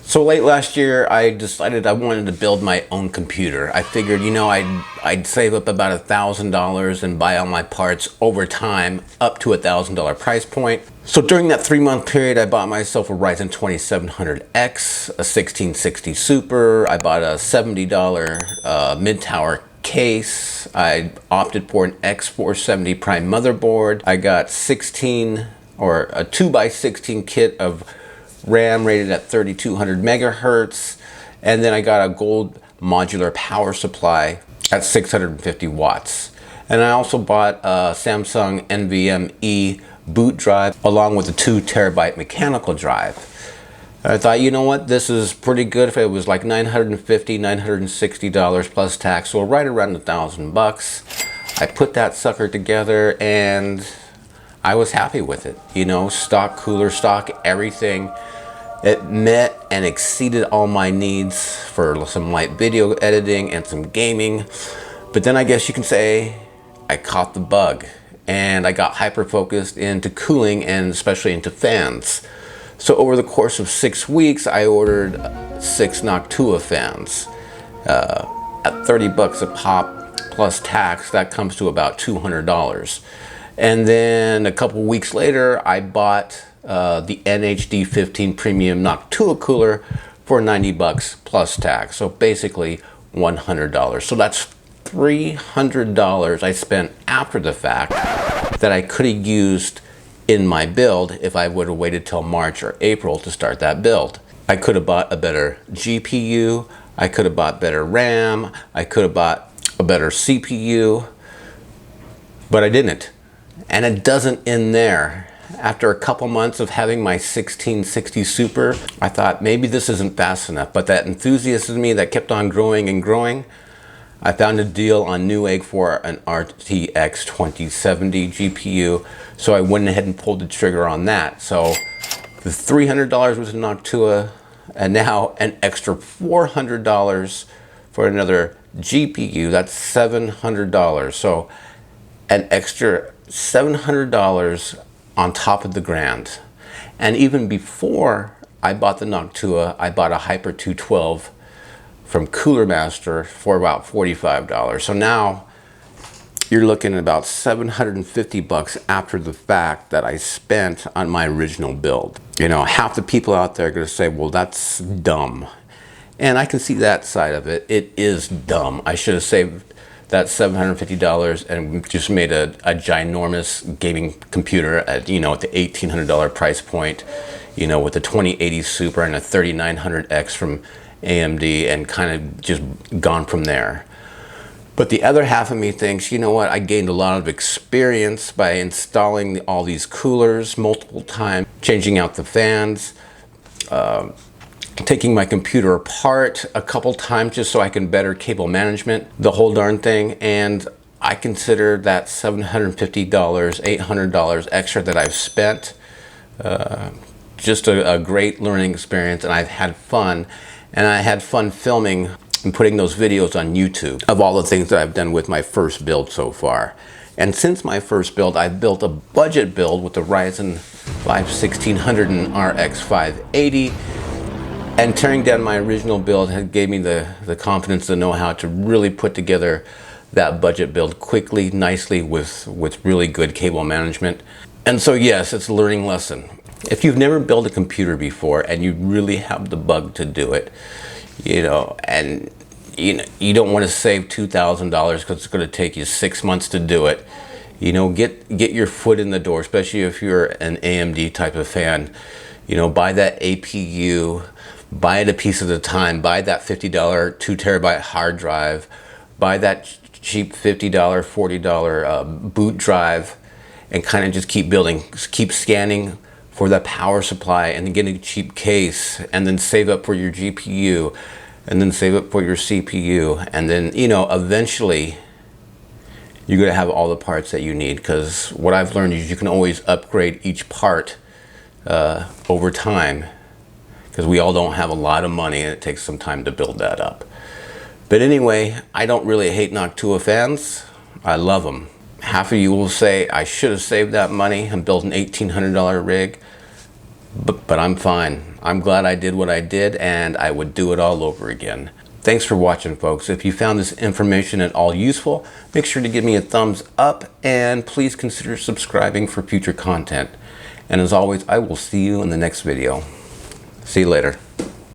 So late last year, I decided I wanted to build my own computer. I figured, I'd save up about $1,000 and buy all my parts over time up to $1,000 price point. So during that 3-month period, I bought myself a Ryzen 2700X, a 1660 Super. I bought a $70 mid-tower case. I opted for an X470 Prime motherboard. I got a 2x16 kit of RAM rated at 3200 megahertz, and then I got a gold modular power supply at 650 watts. And I also bought a Samsung NVMe boot drive along with a 2 terabyte mechanical drive. I thought, you know what, this is pretty good. If it was like $950, $960 plus tax, so right around $1,000. I put that sucker together and I was happy with it. Stock cooler, stock everything. It met and exceeded all my needs for some light video editing and some gaming. But then I guess you can say I caught the bug and I got hyper-focused into cooling and especially into fans. So over the course of 6 weeks, I ordered 6 Noctua fans. At 30 bucks a pop plus tax, that comes to about $200. And then a couple weeks later, I bought the NHD 15 Premium Noctua cooler for 90 bucks plus tax. So basically $100. So that's $300 I spent after the fact that I could have used in my build if I would have waited till March or April to start that build. I could have bought a better GPU. I could have bought better RAM. I could have bought a better CPU, but I didn't. And it doesn't end there. After a couple months of having my 1660 Super, I thought maybe this isn't fast enough, but that enthusiast in me that kept on growing and growing, I found a deal on Newegg for an RTX 2070 GPU, so I went ahead and pulled the trigger on that. So the $300 was a Noctua, and now an extra $400 for another GPU. That's $700. So an extra $700 on top of the grand. And even before I bought the Noctua, I bought a Hyper 212 from Cooler Master for about $45. So now you're looking at about 750 bucks after the fact that I spent on my original build. Half the people out there are going to say, well, that's dumb. And I can see that side of it. It is dumb. I should have saved that $750 and just made a ginormous gaming computer at, the $1,800 price point, with the 2080 Super and a 3900X from AMD, and kind of just gone from there. But the other half of me thinks, I gained a lot of experience by installing all these coolers multiple times, changing out the fans, taking my computer apart a couple times just so I can better cable management the whole darn thing. And I consider that $750, $800 extra that I've spent just a great learning experience, and I've had fun. And I had fun filming and putting those videos on YouTube of all the things that I've done with my first build so far. And since my first build, I've built a budget build with the Ryzen 5 1600 and RX 580. And tearing down my original build gave me the confidence, the know-how to really put together that budget build quickly, nicely, with really good cable management. And so yes, it's a learning lesson. If you've never built a computer before and you really have the bug to do it, and you don't want to save $2,000 because it's going to take you 6 months to do it, get your foot in the door, especially if you're an AMD type of fan. Buy that APU, buy it a piece at a time, buy that $50 2 terabyte hard drive, buy that cheap $50, $40 boot drive, and kind of just keep building, keep scanning for that power supply, and then get a cheap case, and then save up for your GPU, and then save up for your CPU, and then eventually you're going to have all the parts that you need, because what I've learned is you can always upgrade each part over time, because we all don't have a lot of money and it takes some time to build that up. But anyway, I don't really hate Noctua fans. I love them. Half of you will say I should have saved that money and built an $1,800 rig. but I'm fine. I'm glad I did what I did, and I would do it all over again. Thanks for watching, folks. If you found this information at all useful, make sure to give me a thumbs up, and please consider subscribing for future content. And as always, I will see you in the next video. See you later.